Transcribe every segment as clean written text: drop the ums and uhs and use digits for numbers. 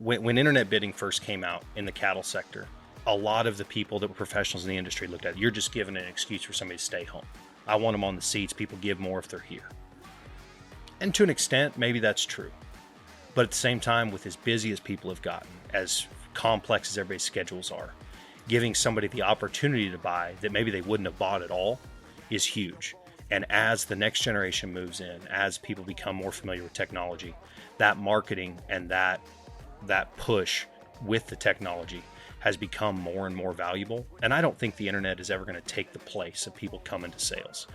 when internet bidding first came out in the cattle sector, a lot of the people that were professionals in the industry looked at it. You're just giving an excuse for somebody to stay home. I want them on the seats. People give more if they're here. And to an extent, maybe that's true. But at the same time, with as busy as people have gotten, as complex as everybody's schedules are, giving somebody the opportunity to buy that maybe they wouldn't have bought at all is huge. And as the next generation moves in, as people become more familiar with technology, that marketing and that push with the technology has become more and more valuable. And I don't think the internet is ever going to take the place of people coming to sales.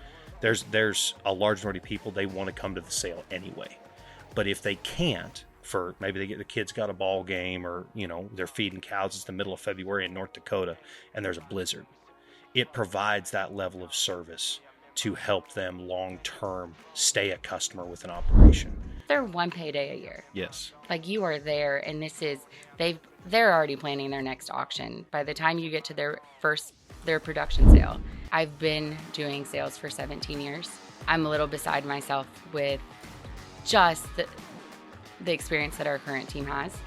There's a large majority of people, they want to come to the sale anyway. But if they can't, for maybe the kids got a ball game, or they're feeding cows, it's the middle of February in North Dakota and there's a blizzard, it provides that level of service to help them long-term stay a customer with an operation. They're one payday a year. Yes. Like, you are there, and they're already planning their next auction by the time you get to their production sale. I've been doing sales for 17 years. I'm a little beside myself with just the experience that our current team has.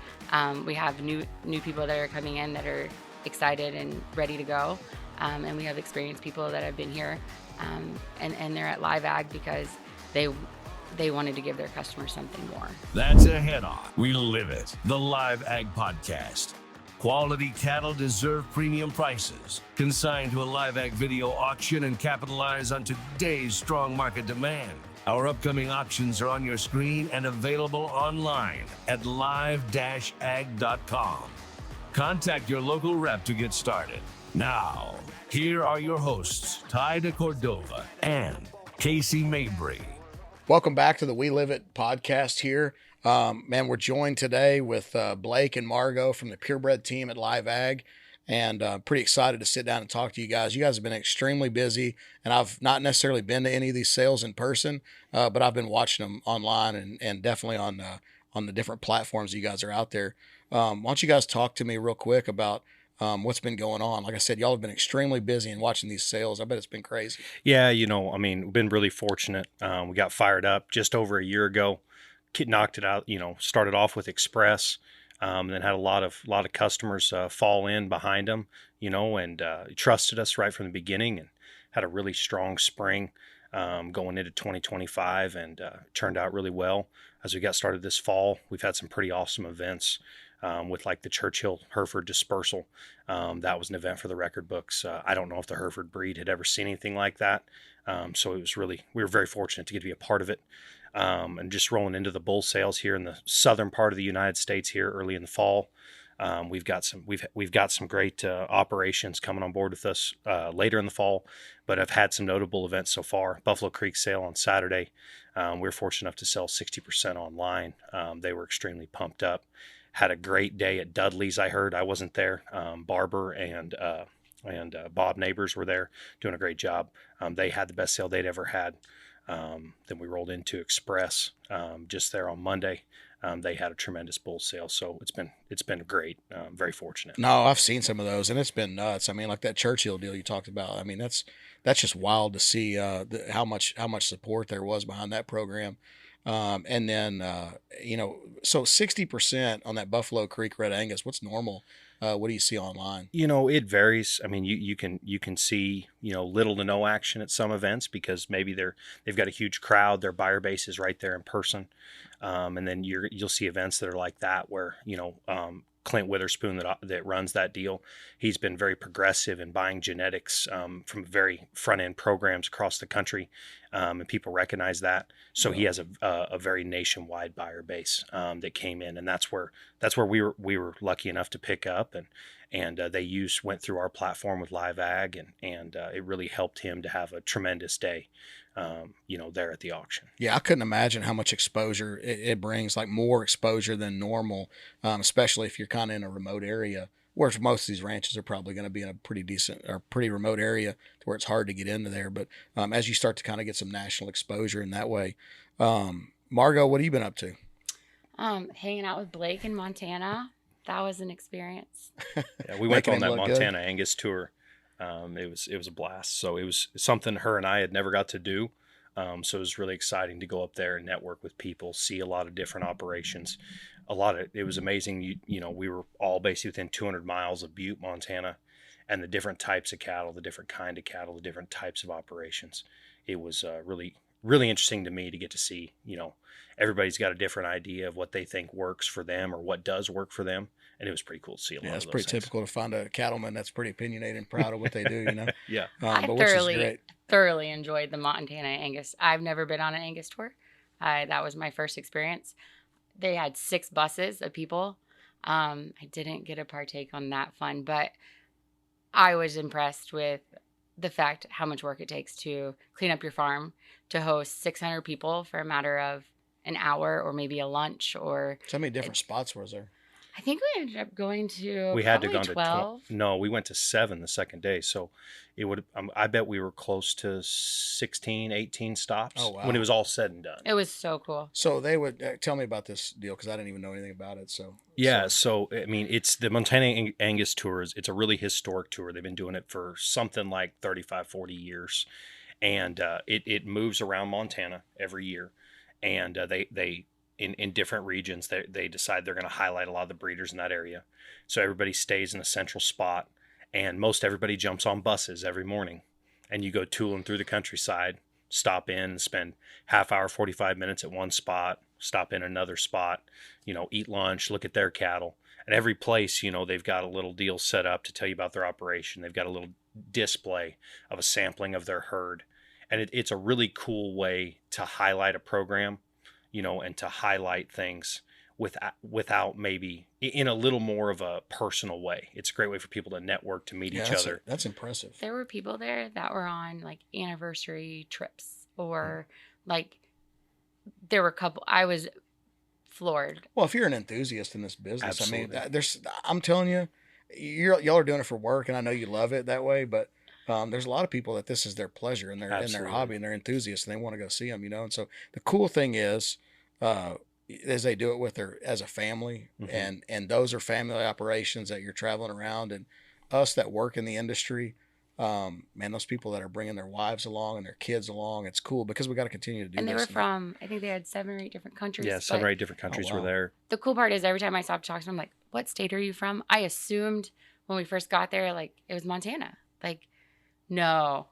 We have new people that are coming in that are excited and ready to go. And we have experienced people that have been here, and they're at LiveAg because they wanted to give their customers something more. That's a head-on. We live it. The LiveAg Podcast. Quality cattle deserve premium prices. Consign to a LiveAg video auction and capitalize on today's strong market demand. Our upcoming auctions are on your screen and available online at live-ag.com. Contact your local rep to get started. Now, here are your hosts, Ty DeCordova and Casey Mabry. Welcome back to the We Live It podcast here. We're joined today with Blake and Margo from the Purebred team at LiveAg, and pretty excited to sit down and talk to you guys. You guys have been extremely busy, and I've not necessarily been to any of these sales in person, but I've been watching them online and definitely on the different platforms you guys are out there. Why don't you guys talk to me real quick about what's been going on? Like I said, y'all have been extremely busy in watching these sales. I bet it's been crazy. Yeah, we've been really fortunate. We got fired up just over a year ago. Knocked it out. Started off with Express, then had a lot of customers fall in behind them. And trusted us right from the beginning, and had a really strong spring going into 2025, and turned out really well. As we got started this fall, we've had some pretty awesome events. With like the Churchill Hereford dispersal. That was an event for the record books. I don't know if the Hereford breed had ever seen anything like that. So it was we were very fortunate to get to be a part of it. And just rolling into the bull sales here in the southern part of the United States here early in the fall. We've got some great operations coming on board with us later in the fall, but I've had some notable events so far. Buffalo Creek sale on Saturday. We were fortunate enough to sell 60% online. They were extremely pumped up. Had a great day at Dudley's. I heard, I wasn't there. Barber and Bob Neighbors were there doing a great job. They had the best sale they'd ever had. Then we rolled into Express just there on Monday. They had a tremendous bull sale, so it's been great. Very fortunate. No, I've seen some of those, and it's been nuts. I mean, like that Churchill deal you talked about. I mean, that's just wild to see how much support there was behind that program. And then, so 60% on that Buffalo Creek Red Angus, what's normal? What do you see online? It varies. I mean, you can see, little to no action at some events because maybe they've got a huge crowd. Their buyer base is right there in person. And then you'll see events that are like that where, Clint Witherspoon that runs that deal, he's been very progressive in buying genetics from very front-end programs across the country, and people recognize that. So he has a very nationwide buyer base that came in, and that's where we were lucky enough to pick up, and they went through our platform with LiveAg, and it really helped him to have a tremendous day. There at the auction. Yeah, I couldn't imagine how much exposure it brings, like more exposure than normal, especially if you're kind of in a remote area, whereas most of these ranches are probably going to be in a pretty decent or pretty remote area to where it's hard to get into there. But as you start to kind of get some national exposure in that way, Margo, what have you been up to? Hanging out with Blake in Montana. That was an experience. Yeah, we went on that Montana Angus Tour. It was a blast. So it was something her and I had never got to do. So it was really exciting to go up there and network with people, see a lot of different operations. it was amazing. You know, we were all basically within 200 miles of Butte, Montana, and the different types of cattle, the different kind of cattle, the different types of operations. It was really, really interesting to me to get to see, you know, everybody's got a different idea of what they think works for them or what does work for them. And it was pretty cool to see a lot of it's those pretty things. typical to find a cattleman that's pretty opinionated and proud of what they do, you know? Yeah. I But which is great. thoroughly enjoyed the Montana Angus. I've never been on an Angus tour. That was my first experience. They had 6 buses of people. I didn't get to partake on that fun, but I was impressed with the fact how much work it takes to clean up your farm, to host 600 people for a matter of an hour or maybe a lunch. Or So how many different spots was there? I think we ended up going to We had to probably go to 12. No, we went to 7 the second day. So it would, I bet we were close to 16, 18 stops Oh, wow. when it was all said and done. It was so cool. So they would tell me about this deal because I didn't even know anything about it. Yeah, so I mean, it's the Montana Angus Tours. It's a really historic tour. They've been doing it for something like 35, 40 years. And it moves around Montana every year. And they in different regions, they decide they're going to highlight a lot of the breeders in that area. So everybody stays in a central spot. And most everybody jumps on buses every morning. And you go tooling through the countryside, stop in and spend half hour, 45 minutes at one spot, stop in another spot, you know, eat lunch, look at their cattle. And every place, you know, they've got a little deal set up to tell you about their operation. They've got a little display of a sampling of their herd. And it's a really cool way to highlight a program, you know, and to highlight things without maybe in a little more of a personal way. It's a great way for people to network, to meet each other. That's impressive. There were people there that were on like anniversary trips, or like there were a couple. I was floored. Well, if you're an enthusiast in this business, Absolutely. I mean, I'm telling you, y'all are doing it for work, and I know you love it that way. But there's a lot of people that this is their pleasure and their Absolutely. hobby, and they're enthusiasts, and they want to go see them, you know. And so the cool thing is they do it with as a family, Mm-hmm. and those are family operations that you're traveling around, and us that work in the industry. Man, those people that are bringing their wives along and their kids along, it's cool because we got to continue to do And they this. were from, I think they had 7 or 8 different countries. Yeah, 7 but or 8 different countries wow. were there. the cool part is every time I stopped talking to them, I'm like, what state are you from? I assumed when we first got there, like it was Montana. Like, no,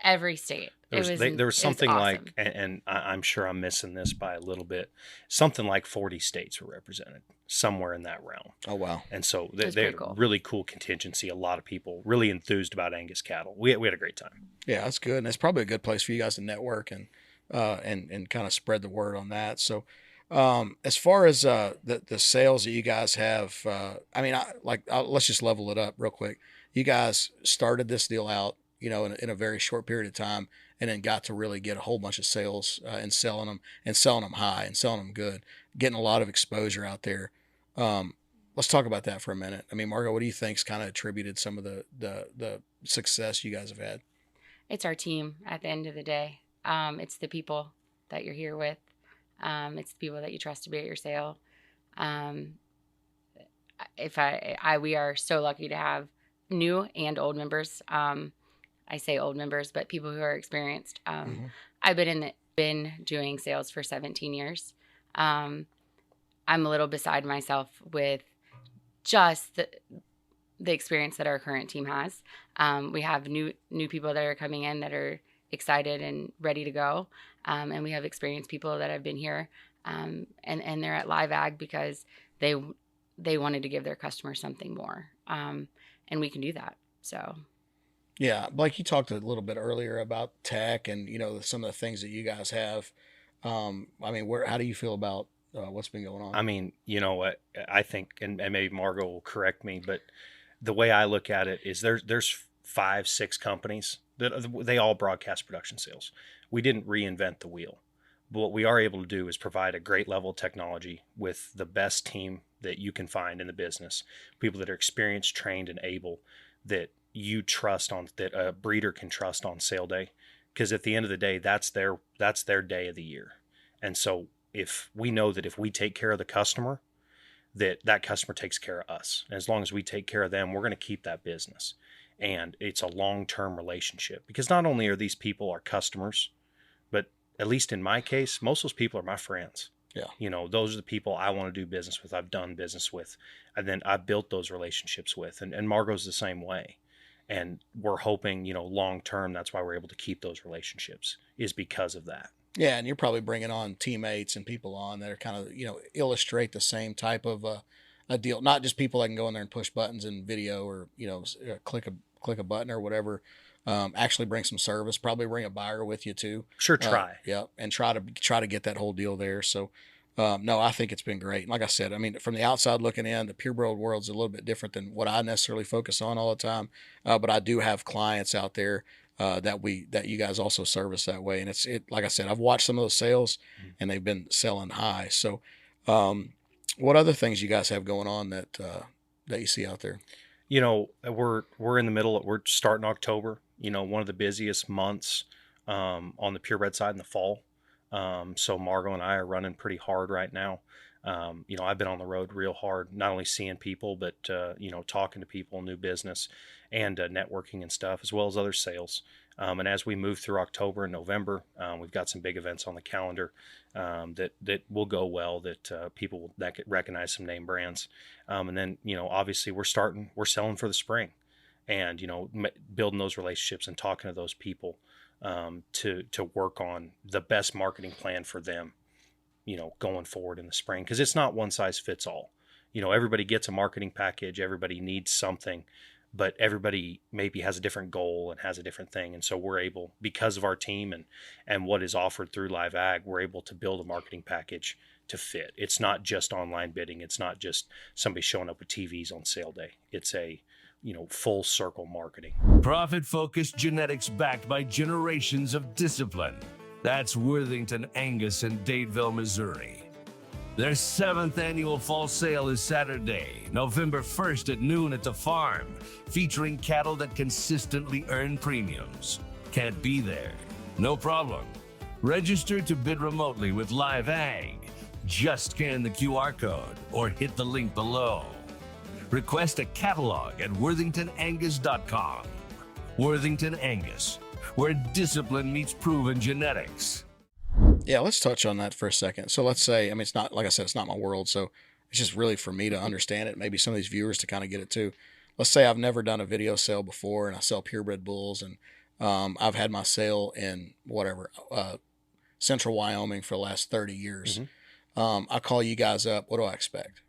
every state. There was something awesome. like, and I'm sure I'm missing this by a little bit, something like 40 states were represented, somewhere in that realm. Oh, wow. And so was they're pretty cool. really cool contingency. A lot of people really enthused about Angus cattle. We had a great time. Yeah, that's good. And it's probably a good place for you guys to network and kind of spread the word on that. So, as far as the sales that you guys have, I mean, let's just level it up real quick. You guys started this deal out, you know, in a very short period of time, and then got to really get a whole bunch of sales and selling them high and selling them good, getting a lot of exposure out there. Let's talk about that for a minute. I mean, Margo, what do you think's kind of attributed some of the success you guys have had? It's our team at the end of the day. It's the people that you're here with. It's the people that you trust to be at your sale. We are so lucky to have new and old members. I say old members, but people who are experienced. I've been doing sales for 17 years. I'm a little beside myself with just the experience that our current team has. We have new people that are coming in that are excited and ready to go. And we have experienced people that have been here and they're at LiveAg because they wanted to give their customers something more. And we can do that. So. Yeah, Blake, you talked a little bit earlier about tech and, you know, some of the things that you guys have. I mean, how do you feel about what's been going on? I mean, you know what, I think, and maybe Margo will correct me, but the way I look at it is there's 5, 6 companies that they all broadcast production sales. We didn't reinvent the wheel, but what we are able to do is provide a great level of technology with the best team that you can find in the business, people that are experienced, trained, and able, that you trust on, that a breeder can trust on sale day, because at the end of the day, that's their day of the year. And so if we know that if we take care of the customer, that customer takes care of us. And as long as we take care of them, we're going to keep that business. And it's a long-term relationship, because not only are these people our customers, but at least in my case, most of those people are my friends. Yeah. You know, those are the people I want to do business with. I've done business with, and then I've built those relationships with. And Margo's the same way. And we're hoping, you know, long term, that's why we're able to keep those relationships, is because of that. Yeah, and you're probably bringing on teammates and people on that are kind of, illustrate the same type of a deal. Not just people that can go in there and push buttons in video, or click a button or whatever. Actually bring some service. Probably bring a buyer with you too. Sure, try. Yeah, and try to get that whole deal there. So, no, I think it's been great. And like I said, I mean, from the outside looking in, the purebred world's a little bit different than what I necessarily focus on all the time. But I do have clients out there that you guys also service that way. And it like I said, I've watched some of those sales, and they've been selling high. So, what other things you guys have going on that you see out there? You know, we're in the middle. We're starting October. You know, one of the busiest months on the purebred side in the fall. So Margo and I are running pretty hard right now. You know, I've been on the road real hard, not only seeing people, but, talking to people, new business, and networking and stuff, as well as other sales. And as we move through October and November, we've got some big events on the calendar that will go well, that people will recognize some name brands. And then, obviously we're selling for the spring, and, building those relationships and talking to those people to work on the best marketing plan for them, going forward in the spring. Because it's not one size fits all. Everybody gets a marketing package. Everybody needs something, but everybody maybe has a different goal and has a different thing. And so we're able, because of our team and what is offered through LiveAg, we're able to build a marketing package to fit. It's not just online bidding. It's not just somebody showing up with TVs on sale day. It's a full circle marketing. Profit-focused genetics backed by generations of discipline. That's Worthington Angus in Dadeville, Missouri. Their 7th annual fall sale is Saturday, November 1st at noon at the farm, featuring cattle that consistently earn premiums. Can't be there? No problem. Register to bid remotely with LiveAg. Just scan the QR code or hit the link below. Request a catalog at worthingtonangus.com. Worthington Angus, where discipline meets proven genetics. Yeah, let's touch on that for a second. So let's say, I mean, it's not, like I said, it's not my world, so it's just really for me to understand it. Maybe some of these viewers to kind of get it too. Let's say I've never done a video sale before, and I sell purebred bulls, and I've had my sale in central Wyoming for the last 30 years. Mm-hmm. I call you guys up. What do I expect?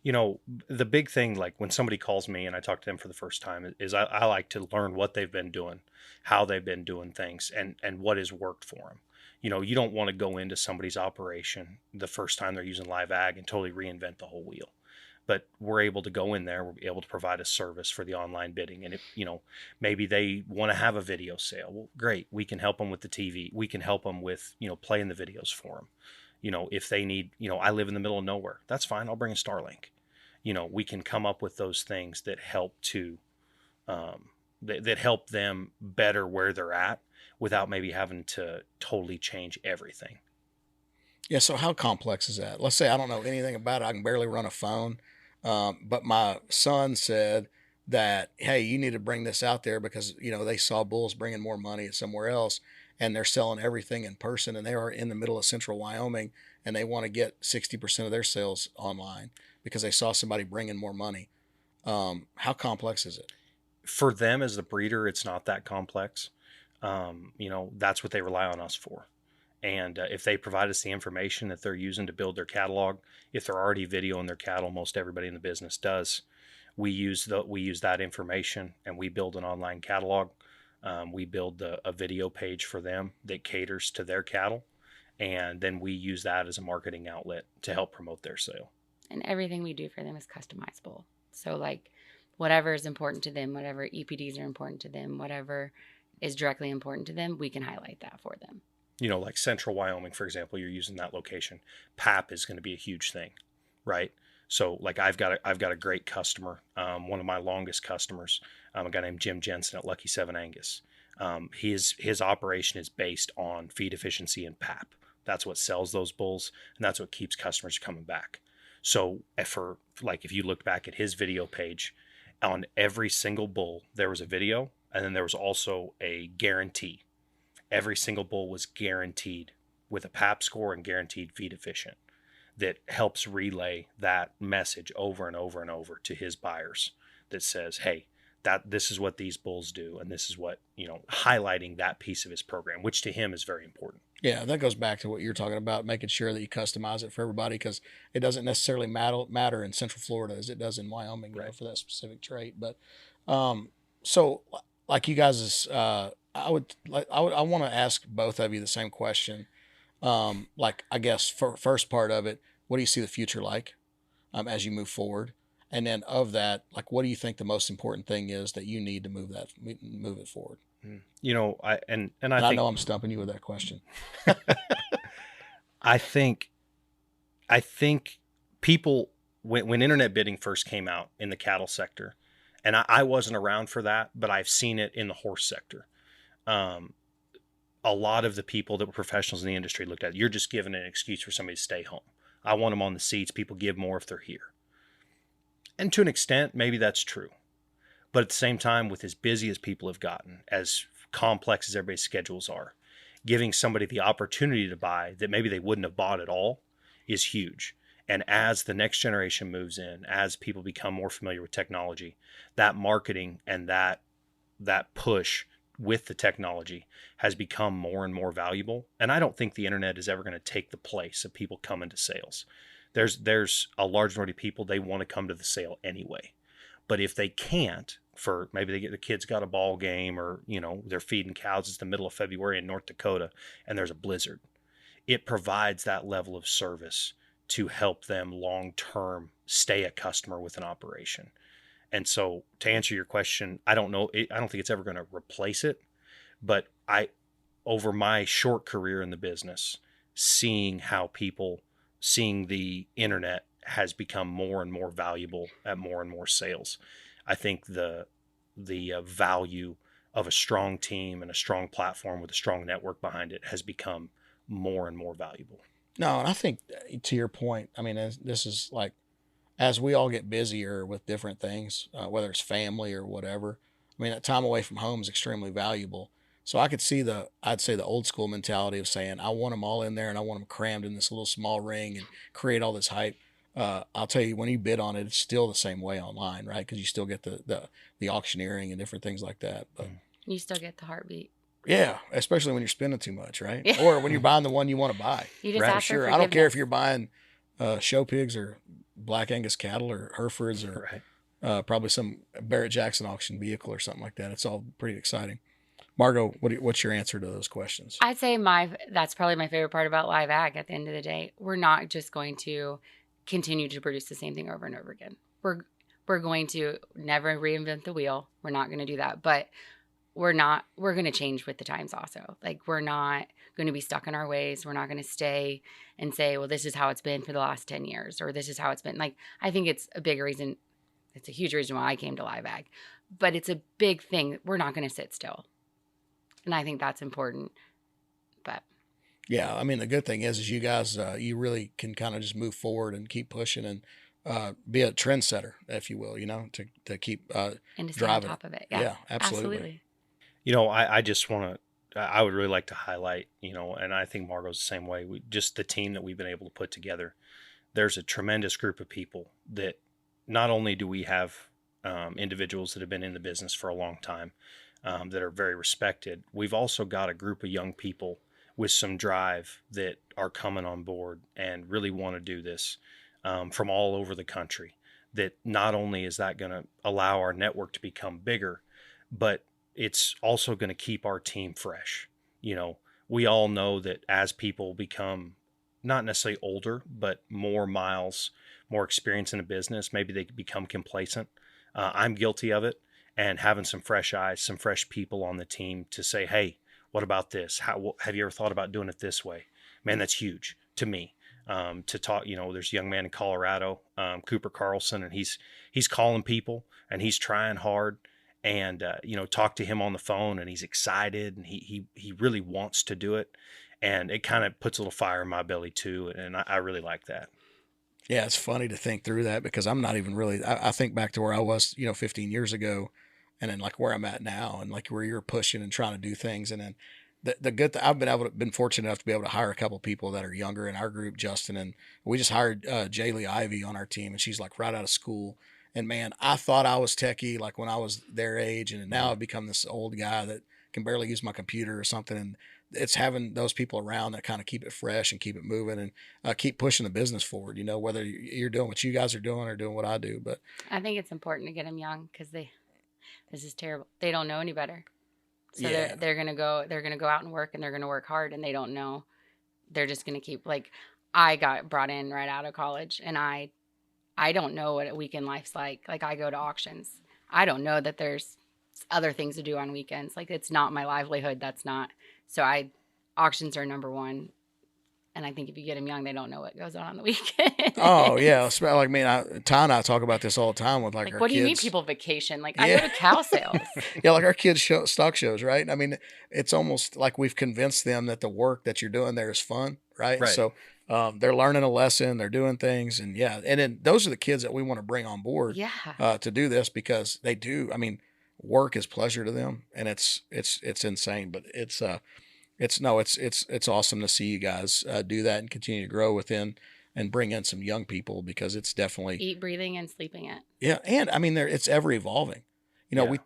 The big thing, like when somebody calls me and I talk to them for the first time, is I like to learn what they've been doing, how they've been doing things, and what has worked for them. You don't want to go into somebody's operation the first time they're using LiveAg and totally reinvent the whole wheel. But we're able to go in there, we're able to provide a service for the online bidding. And if, maybe they want to have a video sale, well, great. We can help them with the TV. We can help them with, playing the videos for them. If they need, I live in the middle of nowhere, that's fine. I'll bring a Starlink. We can come up with those things that help to, that help them better where they're at without maybe having to totally change everything. Yeah. So how complex is that? Let's say I don't know anything about it. I can barely run a phone. But my son said that, hey, you need to bring this out there because, they saw bulls bringing more money somewhere else, and they're selling everything in person, and they are in the middle of central Wyoming, and they want to get 60% of their sales online because they saw somebody bringing more money. How complex is it? For them as the breeder, it's not that complex. That's what they rely on us for. And if they provide us the information that they're using to build their catalog, if they're already videoing their cattle, most everybody in the business does, we use that information and we build an online catalog. We build a video page for them that caters to their cattle. And then we use that as a marketing outlet to help promote their sale. And everything we do for them is customizable. So like whatever is important to them, whatever EPDs are important to them, whatever is directly important to them, we can highlight that for them. Like central Wyoming, for example, you're using that location. PAP is going to be a huge thing, right? So like I've got a great customer, one of my longest customers, a guy named Jim Jensen at Lucky 7 Angus. His operation is based on feed efficiency and PAP. That's what sells those bulls, and that's what keeps customers coming back. So if you look back at his video page, on every single bull, there was a video, and then there was also a guarantee. Every single bull was guaranteed with a PAP score and guaranteed feed efficient. that helps relay that message over and over and over to his buyers that says, hey, this is what these bulls do. And this is what, highlighting that piece of his program, which to him is very important. Yeah, that goes back to what you're talking about, making sure that you customize it for everybody, because it doesn't necessarily matter in Central Florida as it does in Wyoming, Right. for that specific trait. But so like you guys, I want to ask both of you the same question. Like, I guess for first part of it, what do you see the future like as you move forward? And then of that, like, what do you think the most important thing is that you need to move it forward? I think I know I'm stumping you with that question. I think people, when internet bidding first came out in the cattle sector, and I wasn't around for that, but I've seen it in the horse sector. A lot of the people that were professionals in the industry looked at it. You're just giving an excuse for somebody to stay home. I want them on the seats. People give more if they're here. And to an extent, maybe that's true. But at the same time, with as busy as people have gotten, as complex as everybody's schedules are, giving somebody the opportunity to buy that maybe they wouldn't have bought at all is huge. And as the next generation moves in, as people become more familiar with technology, that marketing and that push with the technology has become more and more valuable. And I don't think the internet is ever going to take the place of people coming to sales. There's a large majority of people, they want to come to the sale anyway. But if they can't, for maybe the kids got a ball game, or, they're feeding cows, it's the middle of February in North Dakota and there's a blizzard, it provides that level of service to help them long-term stay a customer with an operation. And so to answer your question, I don't know. I don't think it's ever going to replace it, but over my short career in the business, seeing the internet has become more and more valuable at more and more sales. I think the value of a strong team and a strong platform with a strong network behind it has become more and more valuable. No, and I think to your point, I mean, this is like, as we all get busier with different things, whether it's family or whatever, I mean, that time away from home is extremely valuable. So I could see I'd say the old school mentality of saying, I want them all in there and I want them crammed in this little small ring and create all this hype. I'll tell you, when you bid on it, it's still the same way online, right? Because you still get the auctioneering and different things like that. But you still get the heartbeat. Yeah, especially when you're spending too much, right? Or when you're buying the one you want to buy. You just right? ask for Sure. I don't care if you're buying show pigs or Black Angus cattle or Herefords or probably some Barrett Jackson auction vehicle or something like that. It's all pretty exciting. Margo, what's your answer to those questions? I'd say that's probably my favorite part about Live Ag. At the end of the day, we're not just going to continue to produce the same thing over and over again. We're going to never reinvent the wheel. We're not going to do that, but we're going to change with the times also. Like, we're not going to be stuck in our ways. We're not going to stay and say, well, this is how it's been for the last 10 years, or this is how it's been. Like, I think it's a big reason. It's a huge reason why I came to Live Ag, but it's a big thing. We're not going to sit still. And I think that's important. But yeah, I mean, the good thing is you guys, you really can kind of just move forward and keep pushing and be a trendsetter, if you will, to keep and to stay driving on top of it. Yeah, absolutely. I just want to, I would really like to highlight, and I think Margo's the same way. Just the team that we've been able to put together. There's a tremendous group of people that not only do we have individuals that have been in the business for a long time, that are very respected. We've also got a group of young people with some drive that are coming on board and really want to do this from all over the country. That not only is that going to allow our network to become bigger, but it's also going to keep our team fresh. We all know that as people become not necessarily older, but more miles, more experience in a business, maybe they become complacent. I'm guilty of it. And having some fresh eyes, some fresh people on the team to say, hey, what about this? How have you ever thought about doing it this way? Man, that's huge to me. To talk, there's a young man in Colorado, Cooper Carlson, and he's calling people and he's trying hard, and talk to him on the phone, and he's excited and he really wants to do it, and it kind of puts a little fire in my belly too, and I really like that. Yeah, it's funny to think through that, because I'm not even really, I think back to where I was, 15 years ago, and then like where I'm at now, and like where you're pushing and trying to do things. And then the good I've been fortunate enough to be able to hire a couple people that are younger in our group, Justin, and we just hired Jaylee Ivy on our team, and she's like right out of school. And man, I thought I was techie like when I was their age, and now I've become this old guy that can barely use my computer or something. And it's having those people around that kind of keep it fresh and keep it moving and keep pushing the business forward. You know, whether you're doing what you guys are doing or doing what I do, but I think it's important to get them young because this is terrible. They don't know any better. So they're gonna go out and work, and they're gonna work hard, and they don't know. They're just gonna keep like I got brought in right out of college, and I don't know what a weekend life's like. Like I go to auctions. I don't know that there's other things to do on weekends. Like it's not my livelihood. That's not. So auctions are number one. And I think if you get them young, they don't know what goes on the weekend. Oh yeah, like me and Ty and I talk about this all the time with like our what do you mean kids. People vacation? Like I go to cow sales. Yeah, like our kids stock shows, right? I mean, it's almost like we've convinced them that the work that you're doing there is fun, right? Right. So they're learning a lesson, they're doing things, and and then those are the kids that we want to bring on board, to do this because they do. I mean, work is pleasure to them, and it's insane, but it's awesome to see you guys do that and continue to grow within and bring in some young people because it's definitely eat, breathing, and sleeping it. Yeah, and I mean, it's ever evolving. You know,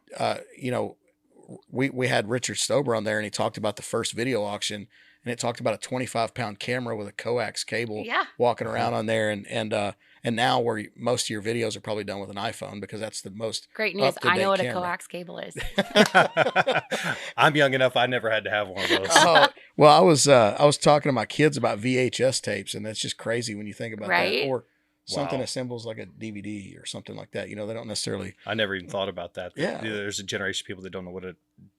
we had Richard Stober on there, and he talked about the first video auction, and it talked about a 25-pound camera with a coax cable walking around on there, and now where most of your videos are probably done with an iPhone because that's the most great news. I know what camera. A coax cable is. I'm young enough. I never had to have one of those. Well, I was talking to my kids about VHS tapes, and that's just crazy when you think about that. Or something assembles like a DVD or something like that. You know, they don't necessarily. I never even thought about that. Yeah, there's a generation of people that don't know what a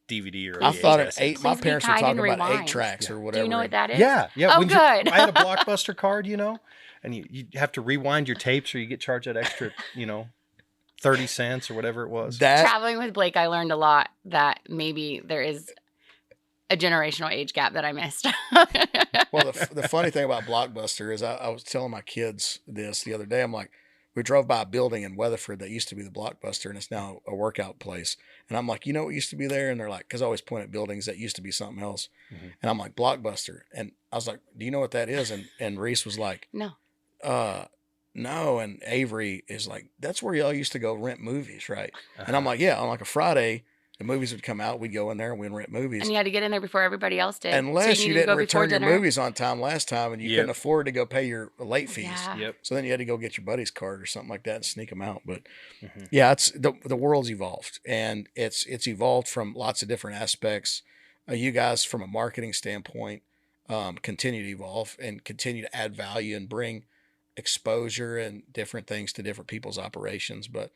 DVD or a I VHS thought is. my parents were talking about 8 tracks or whatever. Do you know what that is? Yeah. Oh, good. I had a Blockbuster card, and you have to rewind your tapes or you get charged that extra, 30 cents or whatever it was. Traveling with Blake, I learned a lot that maybe there is a generational age gap that I missed. Well, the funny thing about Blockbuster is I was telling my kids this the other day. I'm like, we drove by a building in Weatherford that used to be the Blockbuster, and it's now a workout place. And I'm like, you know what used to be there? And they're like, because I always point at buildings that used to be something else. Mm-hmm. And I'm like, Blockbuster. And I was like, do you know what that is? And Reese was like, no. No. And Avery is like, that's where y'all used to go rent movies, right? Uh-huh. And I'm like, yeah, on like a Friday, the movies would come out, we'd go in there and we'd rent movies. And you had to get in there before everybody else did. Unless you didn't return your movies on time last time and you couldn't afford to go pay your late fees. Yeah. Yep. So then you had to go get your buddy's card or something like that and sneak them out. But it's the world's evolved, and it's evolved from lots of different aspects. You guys, from a marketing standpoint, continue to evolve and continue to add value and bring exposure and different things to different people's operations. But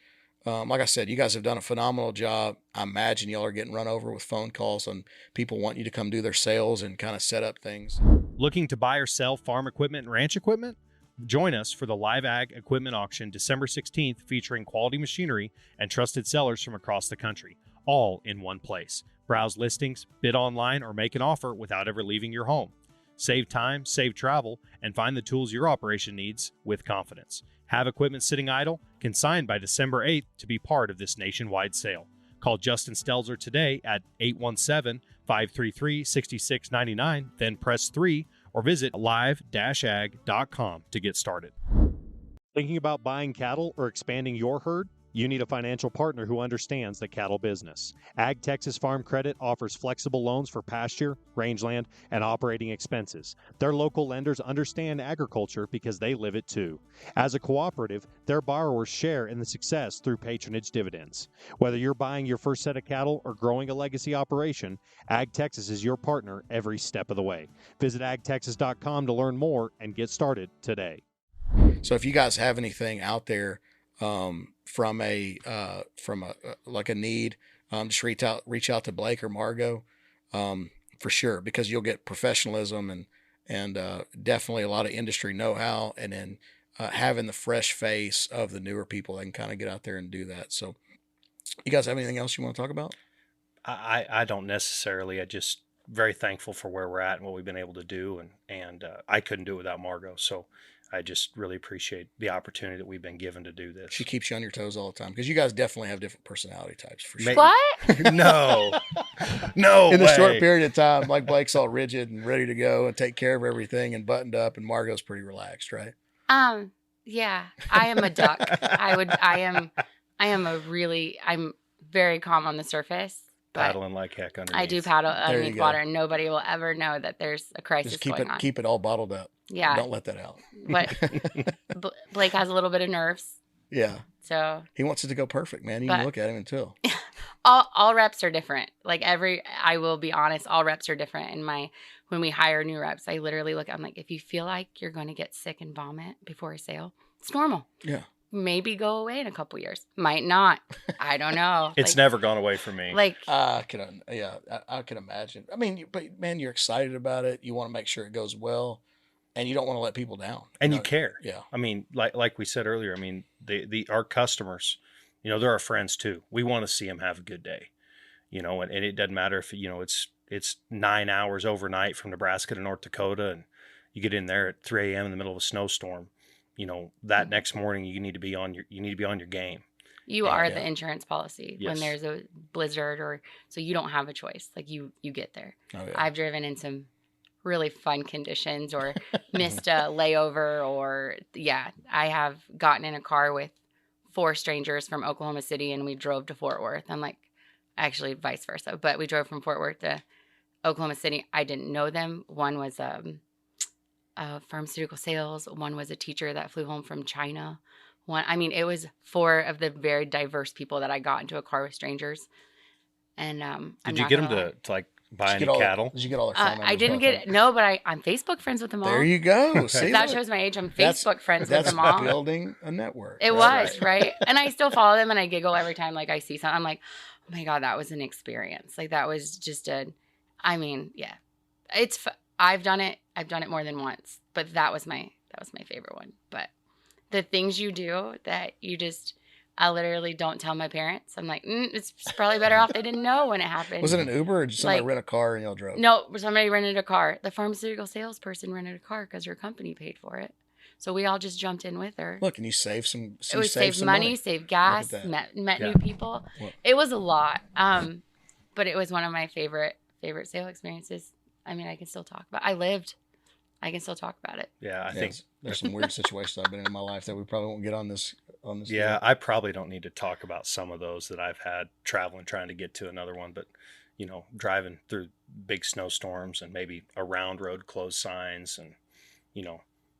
like I said, you guys have done a phenomenal job. I imagine y'all are getting run over with phone calls on people wanting you to come do their sales and kind of set up things. Looking to buy or sell farm equipment and ranch equipment? Join us for the Live Ag Equipment Auction December 16th, featuring quality machinery and trusted sellers from across the country, all in one place. Browse listings, bid online, or make an offer without ever leaving your home. Save time, save travel, and find the tools your operation needs with confidence. Have equipment sitting idle? Consign by December 8th to be part of this nationwide sale. Call Justin Stelzer today at 817-533-6699, then press 3, or visit live-ag.com to get started. Thinking about buying cattle or expanding your herd? You need a financial partner who understands the cattle business. Ag Texas Farm Credit offers flexible loans for pasture, rangeland, and operating expenses. Their local lenders understand agriculture because they live it too. As a cooperative, their borrowers share in the success through patronage dividends. Whether you're buying your first set of cattle or growing a legacy operation, Ag Texas is your partner every step of the way. Visit agtexas.com to learn more and get started today. So if you guys have anything out there from a need, just reach out to Blake or Margo, for sure, because you'll get professionalism and definitely a lot of industry know-how, and then having the fresh face of the newer people that can kind of get out there and do that. So you guys have anything else you want to talk about? I don't necessarily. I just very thankful for where we're at and what we've been able to do, and I couldn't do it without Margo. So I just really appreciate the opportunity that we've been given to do this. She keeps you on your toes all the time because you guys definitely have different personality types for sure. What? No, no. In the way. short period of time, like Blake's all rigid and ready to go and take care of everything and buttoned up, and Margo's pretty relaxed, right? Yeah, I am a duck. I'm very calm on the surface. But Paddling like heck underneath. I do paddle underneath water, and nobody will ever know that there's a crisis going on. Keep it all bottled up. Yeah. Don't let that out. But Blake has a little bit of nerves. Yeah. So he wants it to go perfect, man. You can look at him until. all reps are different. Like I will be honest, all reps are different. When we hire new reps, I literally I'm like, if you feel like you're going to get sick and vomit before a sale, it's normal. Yeah. Maybe go away in a couple years. Might not. I don't know. It's never gone away from me. Like I can imagine. I mean, but man, you're excited about it. You want to make sure it goes well, and you don't want to let people down. And you care. Yeah. I mean, like we said earlier, I mean, our customers, they're our friends too. We want to see them have a good day, and it doesn't matter if, it's 9 hours overnight from Nebraska to North Dakota, and you get in there at 3 a.m. in the middle of a snowstorm. That next morning you need to be on your game. You are the insurance policy yes. when there's a blizzard so you don't have a choice. Like you get there. Oh, yeah. I've driven in some really fun conditions or missed a layover I have gotten in a car with 4 strangers from Oklahoma City and we drove to Fort Worth. I'm like, actually vice versa, but we drove from Fort Worth to Oklahoma City. I didn't know them. One was, pharmaceutical sales. One was a teacher that flew home from China. It was 4 of the very diverse people that I got into a car with strangers. And did you get them to like buy any cattle? Did you get all their phone numbers? I didn't get it. No, but I'm Facebook friends with them all. There you go. See, that shows my age. I'm Facebook friends with them all. That's building a network. It was right, and I still follow them, and I giggle every time like I see something. I'm like, oh my god, that was an experience. Like that was just it's. I've done it more than once, but that was my favorite one. But the things you do that I literally don't tell my parents. I'm like, it's probably better off they didn't know when it happened. Was it an Uber or did somebody rent a car and y'all drove? No, somebody rented a car. The pharmaceutical salesperson rented a car because her company paid for it. So we all just jumped in with her. Look, and you save some. It was save money, save gas, met new people. It was a lot, but it was one of my favorite sale experiences. I mean, I can still talk about. I can still talk about it. Yeah, I think there's some weird situations I've been in my life that we probably won't get on this. Yeah, I probably don't need to talk about some of those that I've had traveling, trying to get to another one, but driving through big snowstorms and maybe around road closed signs and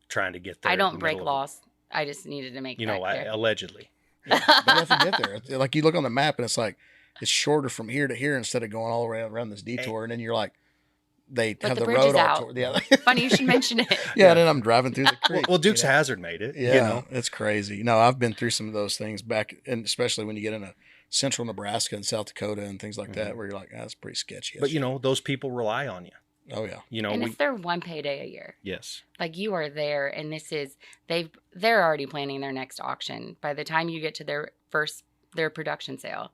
trying to get there. I don't break laws. I just needed to make that clear. Allegedly. Yeah, but you have to get there. Like you look on the map and it's like it's shorter from here to here instead of going all around this detour, and then you're like. They have the road all Funny you should mention it. Yeah, and then I'm driving through the creek. Well, Duke's Hazard made it. Yeah, it's crazy. No, I've been through some of those things back, and especially when you get into central Nebraska and South Dakota and things like that, where you're like, that's pretty sketchy. But those people rely on you. Oh yeah. And it's their one payday a year. Yes. Like you are there, and they're already planning their next auction. By the time you get to their production sale,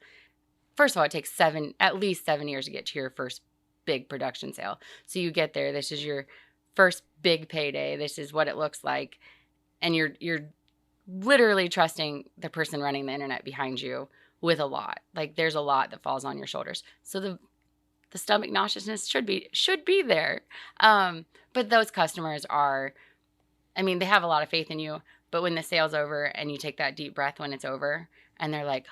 first of all, it takes at least 7 years to get to your first big production sale. So you get there, this is your first big payday, this is what it looks like, and you're literally trusting the person running the internet behind you with a lot. Like there's a lot that falls on your shoulders. So the stomach nauseousness should be there. But those customers they have a lot of faith in you, but when the sale's over and you take that deep breath when it's over and they're like,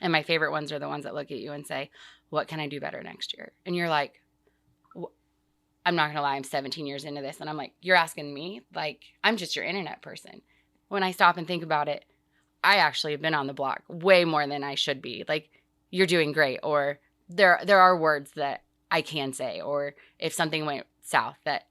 and my favorite ones are the ones that look at you and say, what can I do better next year? And you're like, I'm not going to lie, I'm 17 years into this. And I'm like, you're asking me? Like, I'm just your internet person. When I stop and think about it, I actually have been on the block way more than I should be. Like, you're doing great. Or there are words that I can say. Or if something went south, that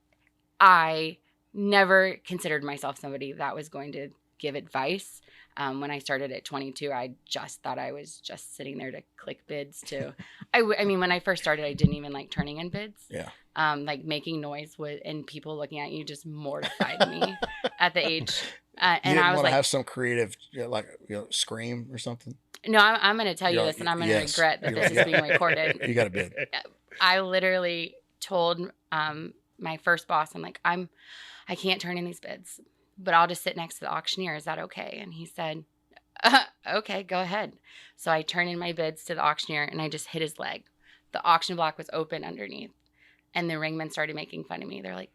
I never considered myself somebody that was going to give advice. When I started at 22, I just thought I was just sitting there to click bids to, when I first started, I didn't even like turning in bids. Yeah. Like making noise and people looking at you just mortified me at the age. And I was want like, to have some creative, scream or something. No, I'm going to tell you this, and I'm going to regret that this is being recorded. You got a bid. I literally told my first boss, I'm like, I can't turn in these bids. but I'll just sit next to the auctioneer. Is that okay? And he said, okay, go ahead. So I turned in my bids to the auctioneer and I just hit his leg. The auction block was open underneath. And the ringmen started making fun of me. They're like,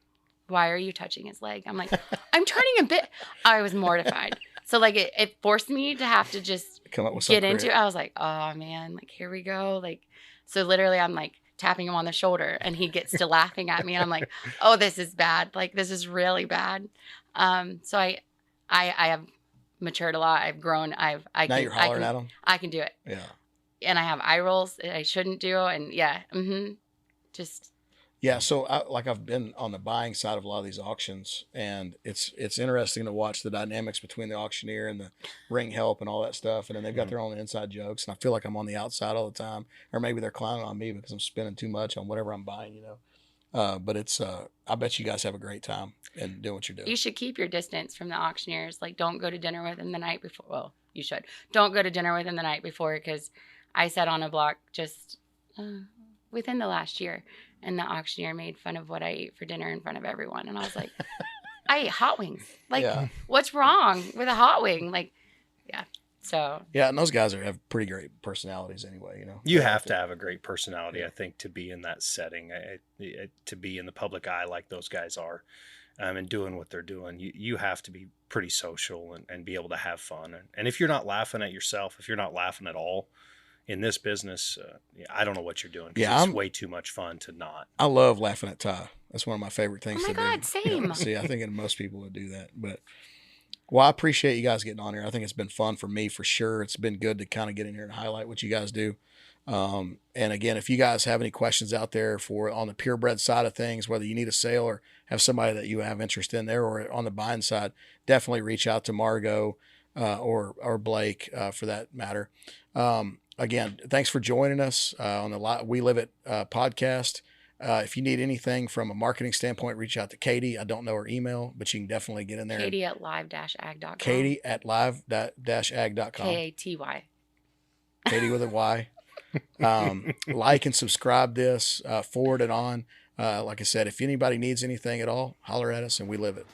why are you touching his leg? I'm like, I'm turning a bid. I was mortified. So like it forced me to have to just Come up with get something into it. I was like, oh man, like here we go. Like, so literally I'm like tapping him on the shoulder and he gets to laughing at me. And I'm like, oh, this is bad. Like, this is really bad. So I have matured a lot. I've grown. Now you're hollering at them? I can do it. Yeah. And I have eye rolls that I shouldn't do. And yeah, just. Yeah, so I've been on the buying side of a lot of these auctions, and it's interesting to watch the dynamics between the auctioneer and the ring help and all that stuff, and then they've got their own inside jokes, and I feel like I'm on the outside all the time, or maybe they're clowning on me because I'm spending too much on whatever I'm buying, you know. But it's I bet you guys have a great time and doing what you're doing. You should keep your distance from the auctioneers. Like, don't go to dinner with them the night before. Well, you should. Don't go to dinner with them the night before, because I sat on a block just within the last year, and the auctioneer made fun of what I ate for dinner in front of everyone. And I was like, I ate hot wings. Like, what's wrong with a hot wing? Like, yeah. So. Yeah, and those guys have pretty great personalities anyway, you know. You have to have a great personality, I think, to be in that setting, to be in the public eye like those guys are, and doing what they're doing. You have to be pretty social and be able to have fun. And if you're not laughing at yourself, if you're not laughing at all, in this business, I don't know what you're doing. Yeah, it's way too much fun to not. I love laughing at Ty. That's one of my favorite things to do. Oh my God, same. You know, see, I think most people would do that. But, well, I appreciate you guys getting on here. I think it's been fun for me for sure. It's been good to kind of get in here and highlight what you guys do. And again, if you guys have any questions out there on the purebred side of things, whether you need a sale or have somebody that you have interest in there, or on the buying side, definitely reach out to Margo or Blake for that matter. Again, thanks for joining us on the We Live It podcast. If you need anything from a marketing standpoint, reach out to Katie. I don't know her email, but you can definitely get in there. Katie at live-ag.com. Katie at live-ag.com. K-A-T-Y. Katie with a Y. Like and subscribe this, forward it on. Like I said, if anybody needs anything at all, holler at us and we live it.